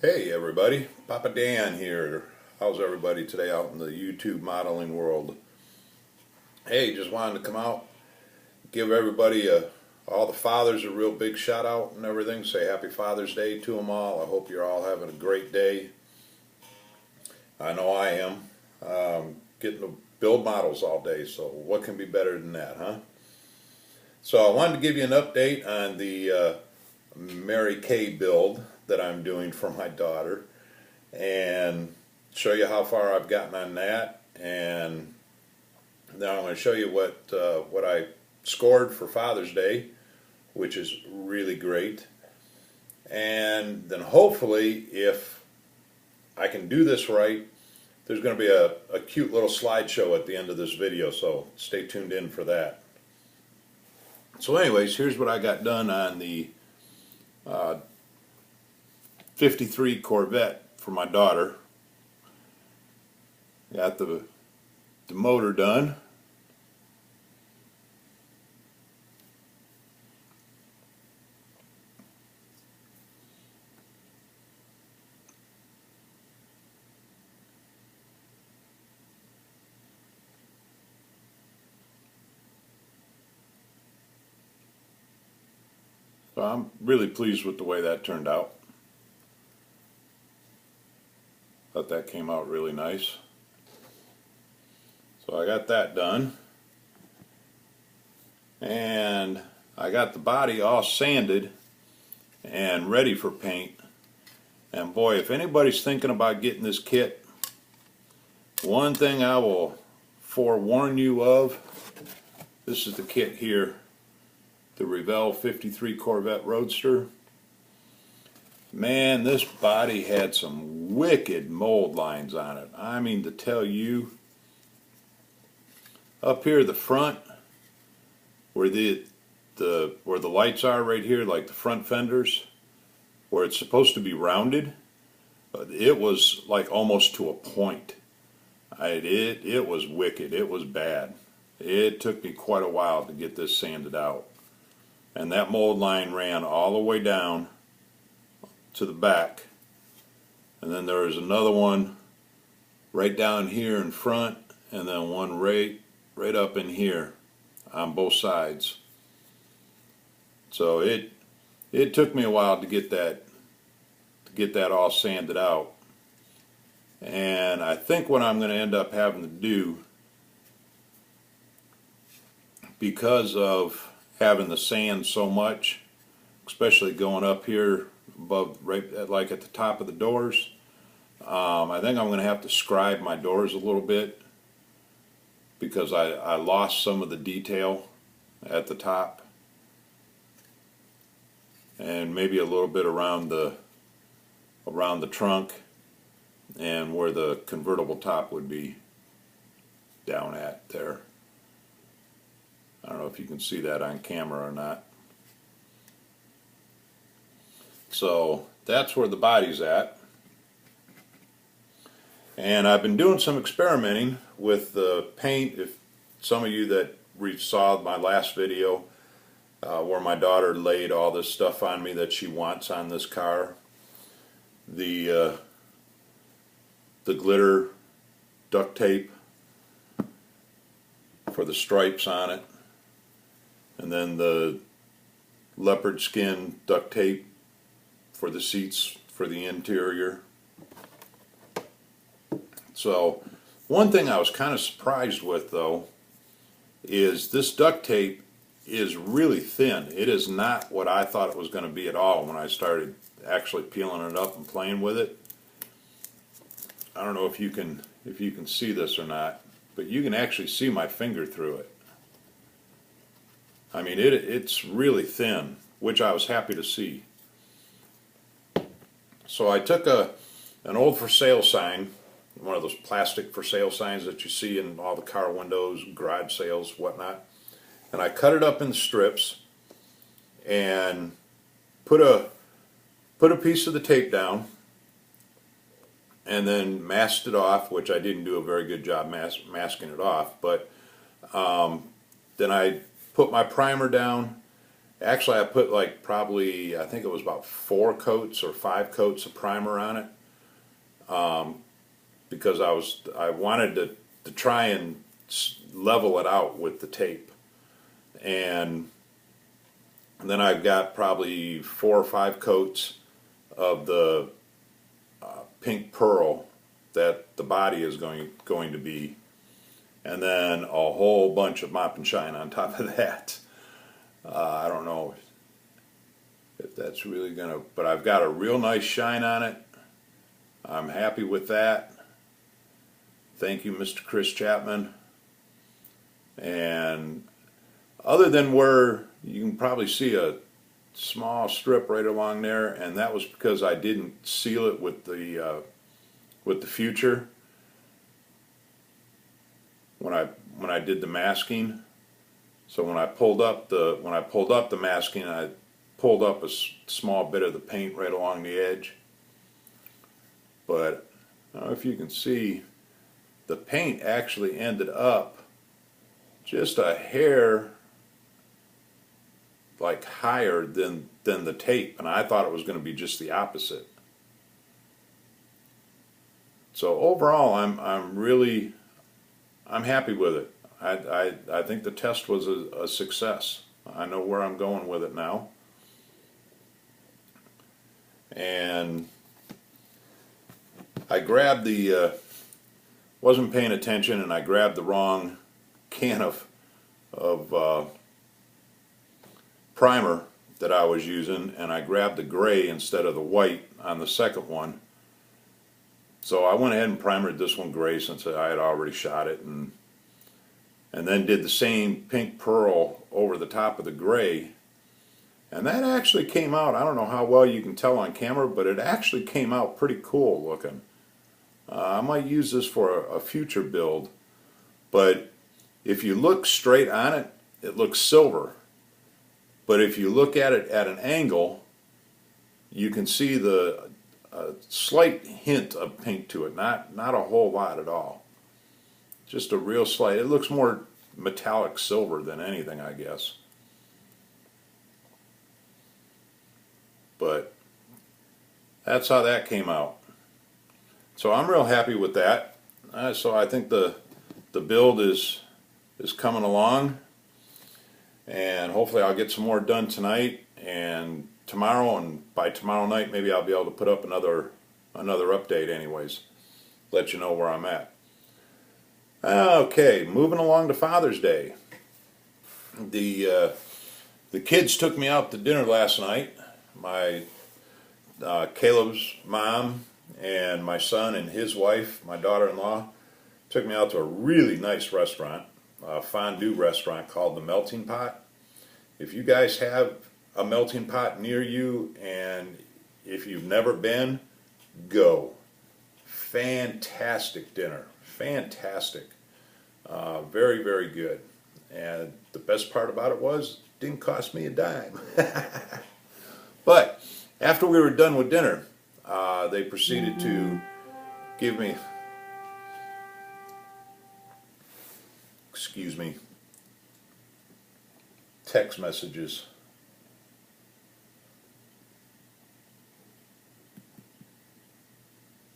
Hey everybody, Papa Dan here. How's everybody today out in the YouTube modeling world? Hey, just wanted to come out, give everybody all the fathers a real big shout out and everything. Say happy Father's Day to them all. I hope you're all having a great day. I know I am. Getting to build models all day, so what can be better than that, huh? So I wanted to give you an update on the Mary Kay build that I'm doing for my daughter and show you how far I've gotten on that, and now I'm going to show you what I scored for Father's Day, which is really great. And then hopefully, if I can do this right, there's going to be a cute little slideshow at the end of this video, so stay tuned in for that. So anyways, here's what I got done on the 53 Corvette for my daughter. Got the motor done. So I'm really pleased with the way that turned out. Thought that came out really nice. So I got that done. And I got the body all sanded and ready for paint. And boy, if anybody's thinking about getting this kit, one thing I will forewarn you of, this is the kit here, the Revell 53 Corvette Roadster. Man, this body had some wicked mold lines on it. I mean, to tell you, up here the front, where the lights are right here, like the front fenders, where it's supposed to be rounded, it was like almost to a point. It was wicked. It was bad. It took me quite a while to get this sanded out. And that mold line ran all the way down to the back. And then there was another one right down here in front, and then one right up in here on both sides. So it took me a while to get that all sanded out. And I think what I'm going to end up having to do, because of having the sand so much, especially going up here above, right like at the top of the doors, I think I'm going to have to scribe my doors a little bit, because I lost some of the detail at the top, and maybe a little bit around the trunk and where the convertible top would be down at there. I don't know if you can see that on camera or not. So that's where the body's at. And I've been doing some experimenting with the paint. If some of you that saw my last video where my daughter laid all this stuff on me that she wants on this car, the glitter duct tape for the stripes on it, and then the leopard skin duct tape for the seats for the interior. So one thing I was kind of surprised with, though, is this duct tape is really thin. It is not what I thought it was going to be at all when I started actually peeling it up and playing with it. I don't know if you can see this or not, but you can actually see my finger through it. I mean, it's really thin, which I was happy to see. So I took an old for sale sign, one of those plastic for sale signs that you see in all the car windows, garage sales, whatnot, and I cut it up in strips and put a piece of the tape down, and then masked it off, which I didn't do a very good job masking it off, but then I put my primer down, Actually, I put like probably, I think it was about 4 coats or 5 coats of primer on it, because I wanted to try and level it out with the tape. And then I've got probably 4 or 5 coats of the pink pearl that the body is going to be, and then a whole bunch of mop and shine on top of that. I don't know if that's really gonna, but I've got a real nice shine on it. I'm happy with that. Thank you, Mr. Chris Chapman. And other than where you can probably see a small strip right along there, and that was because I didn't seal it with the future when I did the masking. So when I pulled up the masking, I pulled up a small bit of the paint right along the edge. But I don't know if you can see, the paint actually ended up just a hair like higher than the tape, and I thought it was going to be just the opposite. So overall, I'm happy with it. I think the test was a success. I know where I'm going with it now. And I grabbed wasn't paying attention, and I grabbed the wrong can of primer that I was using, and I grabbed the gray instead of the white on the second one. So I went ahead and primered this one gray since I had already shot it, and then did the same pink pearl over the top of the gray. And that actually came out, I don't know how well you can tell on camera, but it actually came out pretty cool looking. I might use this for a future build, but if you look straight on it, it looks silver. But if you look at it at an angle, you can see a slight hint of pink to it, not a whole lot at all. Just a real slight. It looks more metallic silver than anything, I guess. But that's how that came out. So I'm real happy with that. So I think the build is coming along, and hopefully I'll get some more done tonight and tomorrow, and by tomorrow night maybe I'll be able to put up another update anyways. Let you know where I'm at. Okay, moving along to Father's Day. The kids took me out to dinner last night. My Caleb's mom and my son and his wife, my daughter-in-law, took me out to a really nice restaurant, a fondue restaurant called the Melting Pot. If you guys have a melting pot near you, and if you've never been, go. Fantastic dinner. Fantastic. Very, very good. And the best part about it was, it didn't cost me a dime. But after we were done with dinner, they proceeded to give me, excuse me, text messages.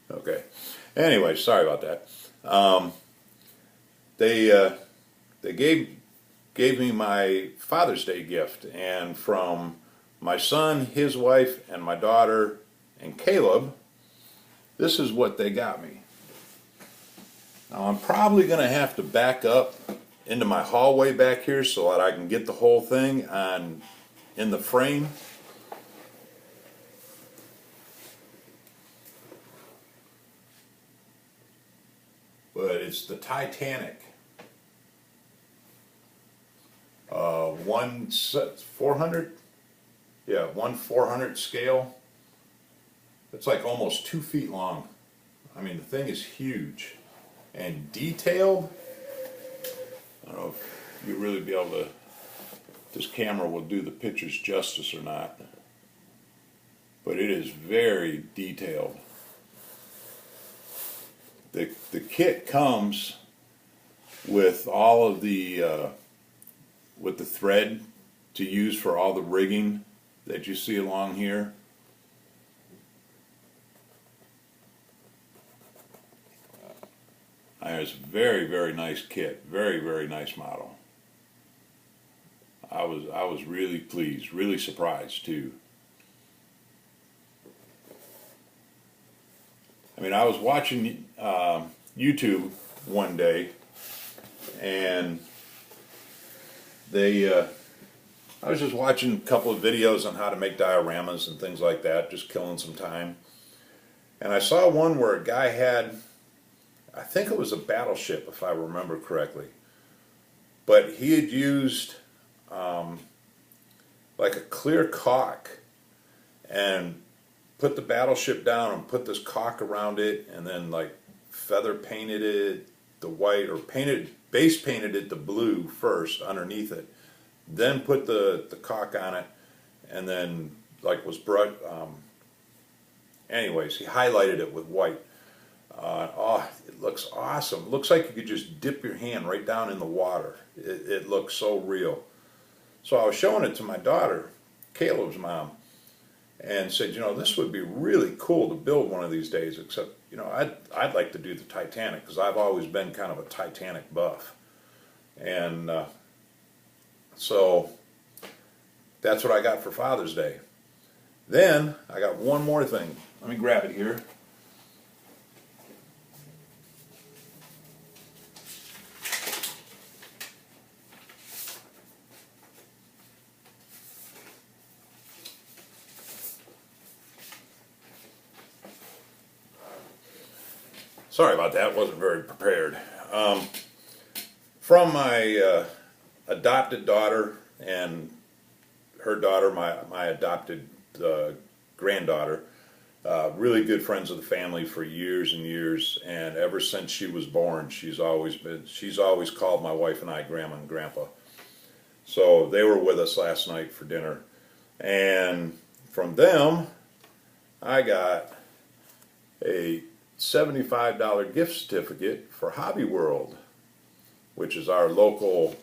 Okay. Anyway, sorry about that. They gave me my Father's Day gift, and from my son, his wife, and my daughter, and Caleb, this is what they got me. Now I'm probably going to have to back up into my hallway back here so that I can get the whole thing in the frame. But it's the Titanic. One 400? Yeah, 1/400 scale. It's like almost 2 feet long. I mean, the thing is huge and detailed. I don't know if you'll really be able to, this camera will do the pictures justice or not, but it is very detailed. The kit comes with all of the with the thread to use for all the rigging that you see along here. It's a very, very nice kit. Very, very nice model. I was really pleased, really surprised too. I mean, I was watching YouTube one day, and I was just watching a couple of videos on how to make dioramas and things like that, just killing some time. And I saw one where a guy had, I think it was a battleship, if I remember correctly, but he had used like a clear caulk and put the battleship down and put this caulk around it, and then like feather painted it the white, or base painted it the blue first underneath it, then put the caulk on it, and then like was anyways, he highlighted it with white. Oh, it looks awesome. It looks like you could just dip your hand right down in the water. It looks so real. So I was showing it to my daughter, Caleb's mom, and said, you know, this would be really cool to build one of these days, except, you know, I'd like to do the Titanic, because I've always been kind of a Titanic buff. And so that's what I got for Father's Day. Then I got one more thing. Let me grab it here. Sorry about that, wasn't very prepared. From my adopted daughter and her daughter, my adopted granddaughter, really good friends of the family for years and years, and ever since she was born, she's always called my wife and I Grandma and Grandpa. So they were with us last night for dinner, and from them I got a $75 gift certificate for Hobby World, which is our local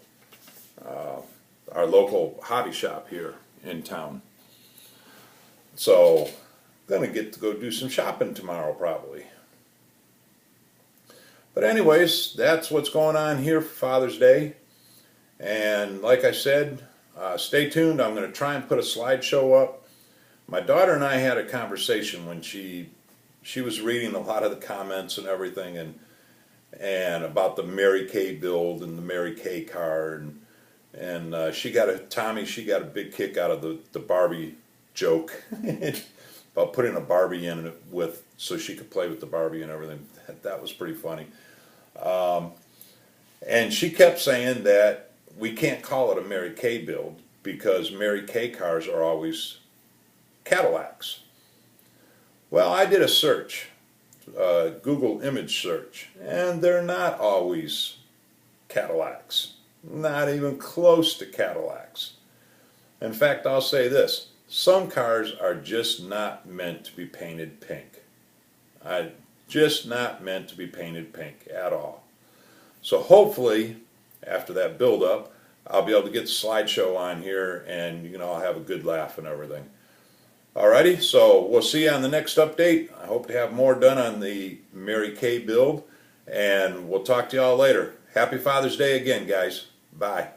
hobby shop here in town. So I'm gonna get to go do some shopping tomorrow probably. But anyways, that's what's going on here for Father's Day. And like I said, stay tuned. I'm going to try and put a slideshow up. My daughter and I had a conversation when she was reading a lot of the comments and everything, and about the Mary Kay build and the Mary Kay car, and Tommy got a big kick out of the Barbie joke about putting a Barbie in it so she could play with the Barbie and everything. That was pretty funny. And she kept saying that we can't call it a Mary Kay build because Mary Kay cars are always Cadillacs. Well, I did a search, Google image search, and they're not always Cadillacs. Not even close to Cadillacs. In fact, I'll say this. Some cars are just not meant to be painted pink. Just not meant to be painted pink at all. So hopefully, after that build-up, I'll be able to get the slideshow on here, and you can all have a good laugh and everything. Alrighty, so we'll see you on the next update. I hope to have more done on the Mary Kay build, and we'll talk to y'all later. Happy Father's Day again, guys. Bye.